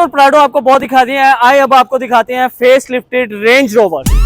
और प्राडो आपको बहुत दिखा दिए हैं। आए अब आपको दिखाते हैं फेस लिफ्टेड रेंज रोवर।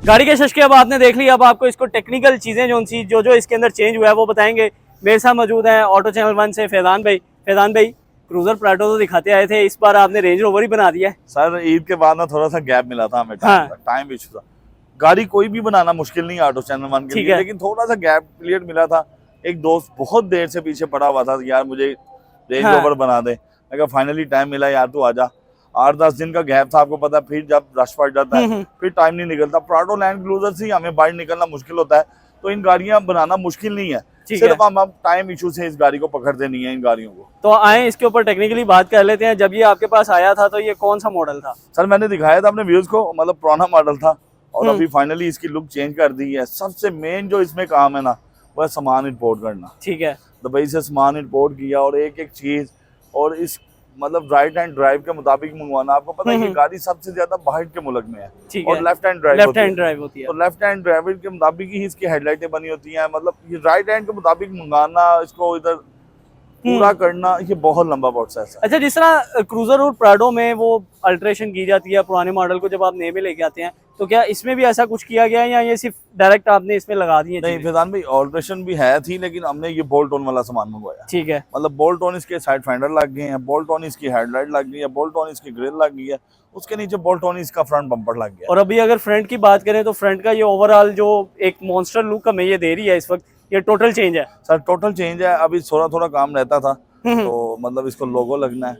गाड़ी के शश के अब आपने देख लिया। अब आपको इसको टेक्निकल चीजें जो इसके अंदर चेंज हुआ है वो बताएंगे। मेरे साथ मौजूद हैं ऑटो चैनल 1 से फैजान भाई। फैजान भाई, क्रूजर प्राडो तो दिखाते आए थे, इस बार आपने रेंज रोवर ही बना दिया है। सर ईद के बाद ना थोड़ा सा गैप मिला था हमें, टाइम इशू था। गाड़ी कोई भी बनाना मुश्किल नहीं ऑटो चैनल 1 के लिए, लेकिन थोड़ा सा गैप क्लियर मिला था। एक दोस्त बहुत देर से पीछे पड़ा हुआ था, यार मुझे रेंज रोवर बना दे। मैं कहा फाइनली टाइम मिला यार, तू आजा। 8-10 दिन का गैप था, आपको पता, फिर जब रश पड़ जाता है फिर टाइम नहीं निकलता। प्राडो लैंड क्रूजर से हमें बाहर निकलना मुश्किल होता है, तो इन गाड़ियां बनाना मुश्किल नहीं है, सिर्फ हम टाइम इशू से इस गाड़ी को पकड़ते नहीं है इन गाड़ियों को। तो आए इसके ऊपर टेक्निकली बात कर लेते हैं। जब ये आपके पास आया था तो ये कौन सा मॉडल था? सर मैंने दिखाया था अपने व्यूअर्स को, मतलब पुराना मॉडल था और अभी फाइनली इसकी लुक चेंज कर दी है। सबसे मेन जो इसमें काम है ना, वह सामान इंपोर्ट करना। ठीक है, दुबई से सामान इंपोर्ट किया और एक एक चीज, और इस मतलब राइट हैंड ड्राइव के मुताबिक मंगवाना। आपको पता है ये गाड़ी सबसे ज्यादा बाहर के मुल्क में है और लेफ्ट हैंड ड्राइव होती है, तो लेफ्ट हैंड ड्राइवर के मुताबिक ही इसकी हेडलाइटें बनी होती हैं। मतलब ये राइट हैंड के मुताबिक मंगाना, इसको इधर पूरा करना, ये बहुत लंबा प्रोसेस है। अच्छा, जिस तरह क्रूजर और प्राडो में वो अल्ट्रेशन की जाती है पुराने मॉडल को जब आप नए में लेके आते हैं, तो क्या इसमें भी ऐसा कुछ किया गया है या ये सिर्फ डायरेक्ट आपने इसमें लगा दी है? नहीं फैजान भाई, ऑल्ट्रेशन भी है थी, लेकिन हमने ये बोल्ट ऑन वाला सामान मंगवाया। ठीक है, मतलब बोल्ट ऑन इसके साइड फेंडर लग गए हैं, बोल्ट ऑन इसकी हेडलाइट लग गई है, बोल्ट ऑन इसकी ग्रिल लग गई है, उसके नीचे बोल्ट ऑन इसका फ्रंट बम्पर लग गया। और अभी अगर फ्रंट की बात करें तो फ्रंट का ये ओवरऑल जो एक मॉन्स्टर लुक हमें ये दे रही है इस वक्त, ये टोटल चेंज है? सर टोटल चेंज है, अभी थोड़ा थोड़ा काम रहता था, तो मतलब इसको लोगो लगना है,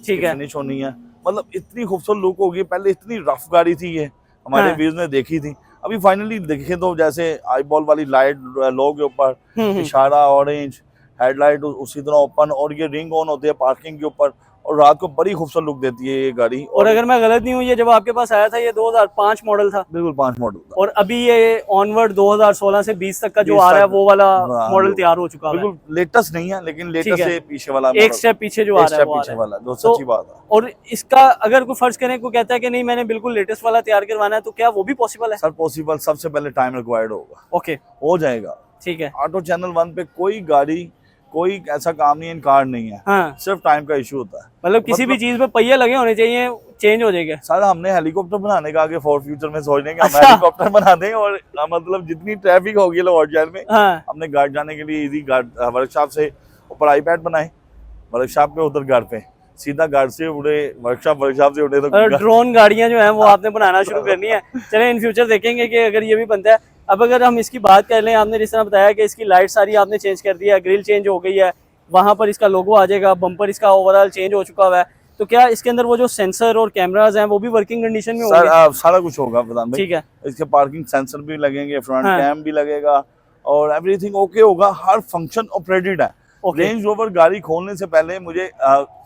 ठीक है, फिनिश होनी है। मतलब इतनी खूबसूरत लुक होगी। पहले इतनी रफ गाड़ी थी ये, हमारे व्यूज ने देखी थी, अभी फाइनली देखे तो जैसे आई बॉल वाली लाइट लो के ऊपर, इशारा ऑरेंज, हेडलाइट उसी तरह ओपन, और ये रिंग ऑन होती है पार्किंग के ऊपर, और रात को बड़ी खूबसूरत लुक देती है ये गाड़ी। और अगर मैं गलत नहीं हूँ, ये जब आपके पास आया था ये 2005 मॉडल था? बिल्कुल 5 मॉडल था। और अभी ये ऑनवर्ड 2016 से 20 तक का जो आ रहा है वो वाला मॉडल तैयार हो चुका है। बिल्कुल लेटेस्ट नहीं है, लेकिन लेटेस्ट से पीछे वाला, एक स्टेप पीछे जो आ रहा है वो पीछे वाला, जो सच्ची बात है। और इसका अगर कोई फर्ज करें, को कहता है कि नहीं मैंने बिल्कुल लेटेस्ट वाला तैयार करवाना है, तो क्या वो भी पॉसिबल है? सर पॉसिबल, सबसे पहले टाइम रिक्वायर्ड होगा। ओके, हो जाएगा। ठीक है। ऑटो चैनल 1 पे कोई गाड़ी, कोई ऐसा काम नहीं है, इनकार नहीं है, सिर्फ टाइम का इशू होता है। मतलब किसी भी चीज पे पहिए लगे होने चाहिए, चेंज हो जाएगा। सर हमने हेलीकॉप्टर बनाने का आगे फॉर फ्यूचर में सोच लेंगे, हम हेलीकॉप्टर बना दें, और मतलब जितनी ट्रैफिक होगी लॉर्ड में, हमने गार्ड जाने के लिए इजी गार्ड वर्कशॉप से ऊपर आईपैड बनाए, वर्कशॉप पे उधर घर पे सीधा गार्ड से उड़े, वर्कशॉप से उड़े। तो ड्रोन गाड़ियां जो है वो आपने बनाना शुरू करनी है। चले इन फ्यूचर देखेंगे कि अगर ये भी बनता है। अब अगर हम इसकी बात कर लें, आपने जिस तरह बताया कि इसकी लाइट सारी आपने चेंज कर दिया है, ग्रिल चेंज हो गई है, वहां पर इसका लोगो आ जाएगा, बम्पर इसका ओवरऑल चेंज हो चुका हुआ है, तो क्या इसके अंदर वो जो सेंसर और कैमरास हैं वो भी वर्किंग कंडीशन में होंगे? सारा कुछ होगा प्रधान भाई, ठीक है। इसके पार्किंग सेंसर भी लगेंगे, फ्रंट कैम भी लगेगा, और एवरीथिंग ओके होगा, हर फंक्शन ऑपरेटेड है। रेंज रोवर गाड़ी खोलने से पहले मुझे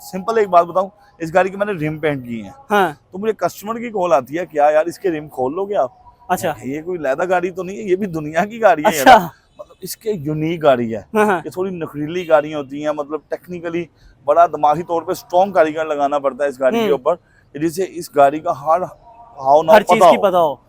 सिंपल एक बात बताऊं, इस गाड़ी के मैंने रिम पेंट किए हैं, तो मुझे कस्टमर की कॉल आती है, क्या यार इसके रिम खोल लोगे आप? अच्छा, ये कोई लैदा गाड़ी तो नहीं है, ये भी दुनिया की गाड़ी है। अच्छा। मतलब इसके यूनिक गाड़ी है, ये थोड़ी नखरीली गाड़ी होती है, मतलब टेक्निकली बड़ा दिमागी तौर पे स्ट्रॉन्ग कारीगर लगाना पड़ता है इस गाड़ी के ऊपर, जिससे इस गाड़ी का हर चीज की पता हो।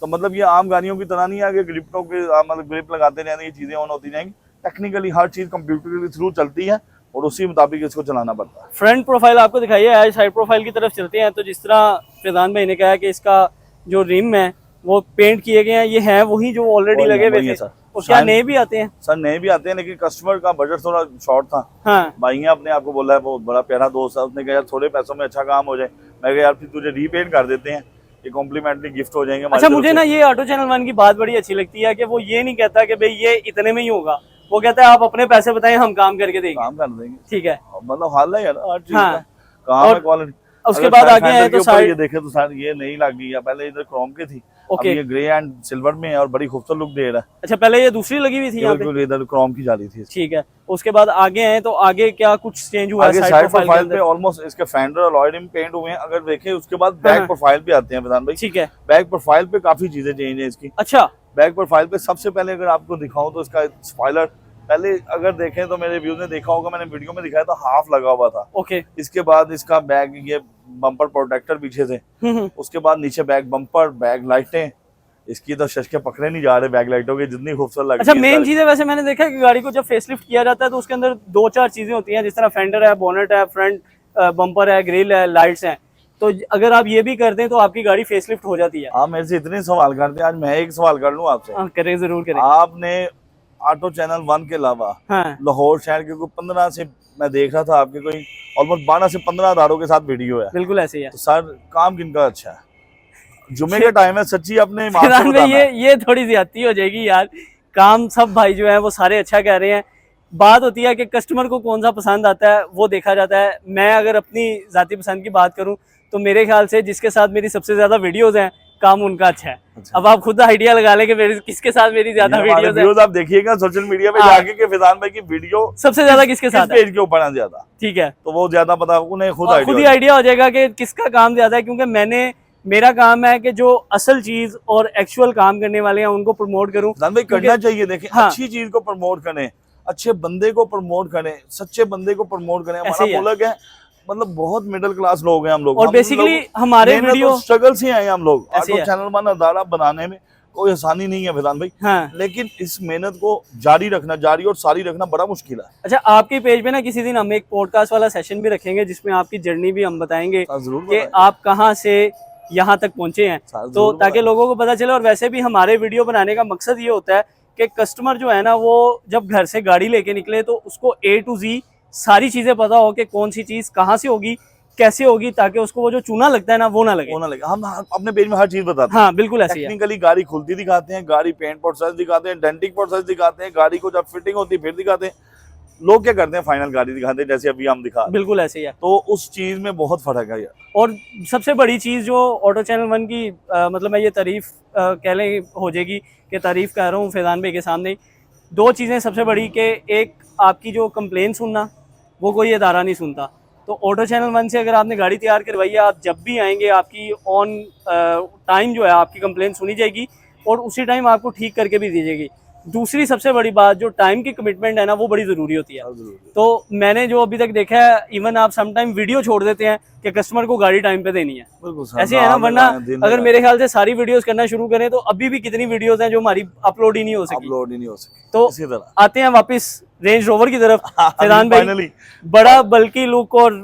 तो मतलब ये आम गाड़ियों की तरह नहीं है कि ग्रिप्टों के मतलब ग्रिप लगाते रहने, ये चीजें ऑन होती जाएंगी। टेक्निकली हर चीज कंप्यूटर के थ्रू चलती है और उसी मुताबिक इसको चलाना पड़ता है। फ्रंट प्रोफाइल आपको दिखाइए, आज साइड प्रोफाइल की तरफ चलते हैं। तो जिस तरह फैजान भाई ने कहा कि इसका जो रिम है वो पेंट किए गए हैं, ये हैं वही जो ऑलरेडी लगे हुए थे, और क्या नए भी आते हैं? सर नए भी आते हैं, लेकिन कस्टमर का बजट थोड़ा शॉर्ट था। भाई ने अपने आपको बोला है, बहुत बड़ा प्यारा दोस्त है, उसने कहा यार थोड़े पैसों में अच्छा काम हो जाए। मैं कहा यार फिर तुझे रीपेंट कर देते हैं, ये कॉम्प्लीमेंट्री गिफ्ट हो जाएंगे। अच्छा, मुझे ना ये ऑटो चैनल 1 की बात बड़ी अच्छी लगती है कि वो ये नहीं कहता कि भाई ये इतने में ही होगा, वो कहता है आप अपने पैसे बताएं, हम काम करके देंगे। काम कर देंगे, ठीक है, मतलब हाल है यार हर चीज का काम है, क्वालिटी। उसके बाद आगे आए तो ये देखे तो सर ये नहीं लग गई है, पहले इधर क्रोम की थी, अब ओके। ये ग्रे एंड सिल्वर में है और बड़ी खूबसूरत लुक दे रहा है। अच्छा, पहले ये दूसरी लगी हुई थी यहाँ पे? बिल्कुल, इधर क्रोम की जाली थी। ठीक है, उसके बाद आगे हैं तो आगे क्या कुछ चेंज हुआ है? आगे साइड साइड प्रोफाइल के प्रोफाइल पे अंदर? ऑलमोस्ट इसके फेंडर और अलॉय रिम पेंट हुए हैं अगर देखें। उसके बाद हाँ, बैक प्रोफाइल पे आते हैं प्रधान भाई। ठीक है। बैक प्रोफाइल पे काफी चीजें चेंज है इसकी। अच्छा, बैक प्रोफाइल पे सबसे पहले अगर आपको दिखाऊं तो इसका स्पॉइलर पहले अगर देखें तो मेरे व्यूज ने देखा होगा, मैंने वीडियो में दिखाया था हाफ लगा हुआ था। ओके। इसके बाद इसका बैक ये बम्पर प्रोटेक्टर पीछे से, उसके बाद नीचे बैक बम्पर, बैक लाइटें, इसकी तो शशके पकड़े नहीं जा रहे बैक लाइटों के, जितनी खूबसूरत लग अच्छा, रही है। मेन चीज है वैसे मैंने देखा है कि गाड़ी को जब फेसलिफ्ट किया जाता है तो उसके अंदर 2-4 चीजें होती हैं, जिस तरह फेंडर है, बोनेट है, फ्रंट बम्पर है, ग्रिल है, लाइट्स हैं। तो अगर आप ये भी कर दें तो आपकी गाड़ी फेसलिफ्ट हो जाती है। आप मेरे से इतने सवाल करते हैं, आज मैं एक सवाल कर लूं आपसे। हाँ, करें, जरूर करें। आपने ऑटो चैनल 1 के अलावा हाँ, लाहौर शहर के कोई 15 से मैं देख रहा था आपके कोई ऑलमोस्ट 12 से 15 अदारों के साथ वीडियो है। बिल्कुल ऐसे ही है। तो सर काम किनका अच्छा है? जुमे का टाइम है, सच्ची अपने माँ से फिलहाल में बताना है। ये थोड़ी ज्यादती हो जाएगी यार। काम सब भाई जो है वो सारे अच्छा कह रहे हैं। बात होती है कि कस्टमर को कौन सा पसंद आता है वो देखा जाता है। मैं अगर अपनी जाती पसंद की बात करूं तो मेरे ख्याल से जिसके साथ मेरी सबसे ज्यादा वीडियोस हैं, काम उनका अच्छा है। अच्छा। अब आप खुद आइडिया लगा लें कि मेरे किसके साथ मेरी ज्यादा वीडियोस है। वीडियोस आप देखिएगा सोशल मीडिया पे हाँ। जाके कि फिजान भाई की वीडियो सबसे ज्यादा किसके साथ है, पेज के ऊपर है ज्यादा, ठीक है। तो वो ज्यादा पता उन्हें खुद और खुद ही आइडिया हो जाएगा कि किसका काम ज्यादा है, क्योंकि मेरा काम है कि जो असल चीज और एक्चुअल काम करने वाले हैं उनको प्रमोट करूं। फिजान भाई करना चाहिए। देखें, हाँ। अच्छी चीज को प्रमोट करें, अच्छे बंदे को प्रमोट करें, सच्चे बंदे को प्रमोट करें। ऐसे हमारा ही है। मुल्क है, मतलब बहुत मिडिल क्लास लोग हैं हम लोग, और बेसिकली हमारे वीडियो स्ट्रगल से आए हैं हम लोग। ऐसे ही ऑटो है। चैनल वन अदारा बनाने में कोई आसानी नहीं है फिजान भाई, हाँ। लेकिन इस मेहनत को जारी रखना, जारी और सारी रखना बड़ा मुश्किल है। अच्छा, आपके पेज पे ना किसी दिन हम एक पॉडकास्ट वाला सेशन भी रखेंगे जिसमें आपकी जर्नी भी हम बताएंगे जरूर कि आप कहाँ से यहाँ तक पहुंचे हैं, तो ताकि लोगों को पता चले। और वैसे भी हमारे वीडियो बनाने का मकसद ये होता है कि कस्टमर जो है ना वो जब घर से गाड़ी लेके निकले तो उसको A to Z सारी चीजें पता हो कि कौन सी चीज कहाँ से होगी, कैसे होगी, ताकि उसको वो जो चूना लगता है ना वो ना लगे। होना लगे। हम अपने पेज में हर चीज बताते हैं। हाँ, बिल्कुल ऐसे ही है। टेक्निकली गाड़ी खुलती दिखाते हैं, गाड़ी पेंट प्रोसेस दिखाते हैं, डेंटिंग प्रोसेस दिखाते हैं, गाड़ी को जब फिटिंग होती है फिर दिखाते हैं। लोग क्या करते हैं, फाइनल गाड़ी दिखाते हैं जैसे अभी हम दिखा। बिल्कुल ऐसे ही है। तो उस चीज में बहुत फर्क है यार। और सबसे बड़ी चीज़ जो ऑटो चैनल 1 की मतलब मैं ये तारीफ कह लें हो जाएगी कि तारीफ कर रहा हूँ फैज़ान भाई के सामने। 2 चीज़ें सबसे बड़ी कि एक आपकी जो कंप्लेन सुनना, वो कोई अदारा नहीं सुनता। तो ऑटो चैनल 1 से अगर आपने गाड़ी तैयार करवाई है, आप जब भी आएंगे आपकी ऑन टाइम जो है आपकी कंप्लेन सुनी जाएगी और उसी टाइम आपको ठीक करके भी दी जाएगी। दूसरी सबसे बड़ी बात, जो टाइम की कमिटमेंट है ना, वो बड़ी ज़रूरी होती है। तो मैंने जो अभी तक देखा है, इवन आप सम टाइम वीडियो छोड़ देते हैं कि कस्टमर को गाड़ी टाइम पे देनी है, ऐसे है ना। वरना अगर मेरे ख्याल से सारी वीडियोस करना शुरू करें तो अभी भी कितनी वीडियोस हैं जो हमारी अपलोड ही नहीं हो सकी। तो आते हैं वापस रेंज रोवर की तरफ। फैज़ान भाई, बड़ा बल्कि लुक और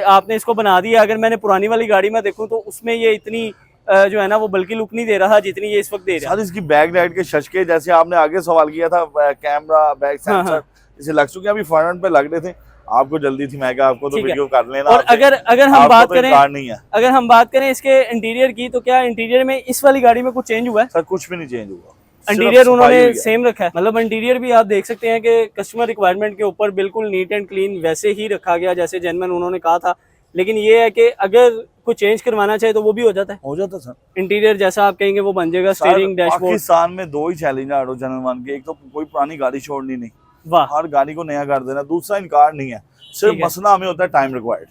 आपने इसको बना दिया। अगर मैंने पुरानी वाली गाड़ी में देखूं तो उसमें ये इतनी जो है ना वो बल्कि लुक नहीं दे रहा जितनी ये इस वक्त दे रहा है। इसकी बैक लाइट के शशके, जैसे आपने आगे सवाल किया था, कैमरा बैक सेंसर इसे लग चुके हैं, अभी फ्रंट पे लग रहे थे, आपको जल्दी थी, मैं आपको तो वीडियो कर लेना। और अगर हम बात तो करें नहीं है। अगर हम बात करें इसके इंटीरियर की, तो क्या इंटीरियर में इस वाली गाड़ी में कुछ चेंज हुआ है? सर कुछ भी नहीं चेंज हुआ, इंटीरियर उन्होंने सेम रखा है। मतलब इंटीरियर भी आप देख सकते हैं कि कस्टमर रिक्वायरमेंट के ऊपर बिल्कुल नीट एंड क्लीन वैसे ही रखा गया जैसे जेन्युइन उन्होंने कहा था। लेकिन ये है कि अगर कुछ चेंज करवाना चाहे तो वो भी हो जाता है सर। इंटीरियर जैसा आप कहेंगे वो बन जाएगा। Steering, dashboard. पाकिस्तान में 2 ही चैलेंज है ऑटो चैनल 1 के, एक तो कोई पुरानी गाड़ी छोड़नी नहीं, वाह, हर गाड़ी को नया कर देना, दूसरा इनकार नहीं है, सिर्फ मसला हमें होता है टाइम रिक्वायर्ड।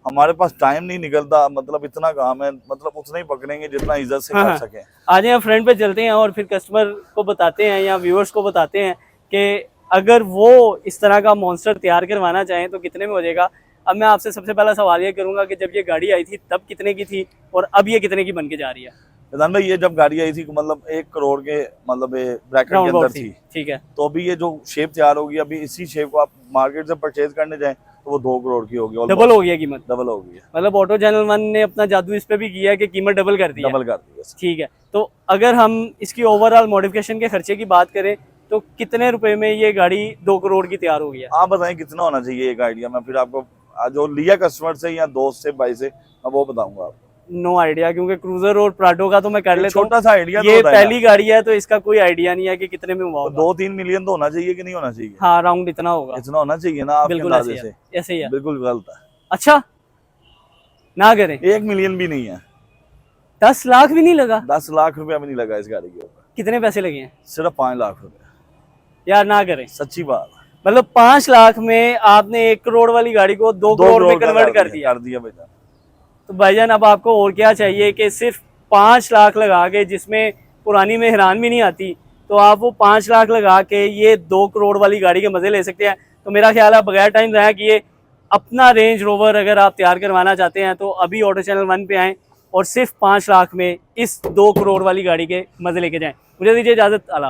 हमारे पास टाइम नहीं निकलता, मतलब इतना काम है, मतलब उतना ही पकड़ेंगे जितना इज्जत से कर सके। आज हम फ्रंट पे चलते हैं और फिर कस्टमर को बताते हैं या व्यूअर्स को बताते हैं कि अगर वो इस तरह का मॉन्स्टर तैयार करवाना चाहें तो कितने में हो जाएगा। अब मैं आपसे सबसे पहला सवाल ये करूंगा कि जब ये गाड़ी आई थी तब कितने की थी और अब ये कितने की बन के जा रही है? फैज़ान भाई, ये जब गाड़ी आई थी मतलब 1 करोड़ के मतलब ब्रैकेट के अंदर थी, ठीक है। तो अभी ये जो शेप तैयार होगी, अभी इसी शेप को आप मार्केट से परचेज करने जाएं तो वो 2 करोड़ की होगी। डबल हो गया कीमत, डबल हो गई है। मतलब ऑटो चैनल 1 ने अपना जादू इस पे भी किया है कि कीमत डबल कर दी है। डबल कर दी है, ठीक है। तो अगर हम इसकी ओवरऑल मॉडिफिकेशन के खर्चे की बात करें तो कितने रुपए में ये गाड़ी 2 करोड़ की तैयार हो गई है? आप बताएं कितना होना चाहिए एक आइडिया, मैं फिर आपको जो लिया कस्टमर से या दोस्त से, भाई से, मैं वो बताऊंगा आपको। नो आइडिया, क्योंकि क्रूजर और प्राडो का तो मैं कर लेता हूं, छोटा सा आइडिया। ये पहली गाड़ी है तो इसका कोई आइडिया नहीं है कि कितने में हुआ होगा। 2-3 मिलियन तो होना चाहिए कि नहीं होना चाहिए? हाँ, राउंड इतना होगा, इतना होना चाहिए ना आपके अंदाजे से? ऐसे ही है। बिल्कुल गलत है। अच्छा, ना करें। 1 मिलियन भी नहीं है। 10 लाख भी नहीं लगा? 10 लाख रुपया भी नहीं लगा इस गाड़ी के ऊपर। कितने पैसे लगे हैं? सिर्फ 5 लाख रुपए। यार ना करें, सच्ची बात। मतलब 5 लाख में आपने 1 करोड़ वाली गाड़ी को 2 करोड़ में कन्वर्ट कर दिया भाईजान। तो भाईजान अब आपको और क्या चाहिए कि सिर्फ 5 लाख लगा के, जिसमें पुरानी में हैरान भी नहीं आती, तो आप वो 5 लाख लगा के ये 2 करोड़ वाली गाड़ी के मजे ले सकते हैं। तो मेरा ख्याल है बगैर टाइम ज़ाया किए अपना रेंज रोवर अगर आप तैयार करवाना चाहते हैं तो अभी ऑटो चैनल 1 पे आएँ और सिर्फ 5 लाख में इस 2 करोड़ वाली गाड़ी के मजे लेके जाएं। मुझे दीजिए इजाज़त। अला।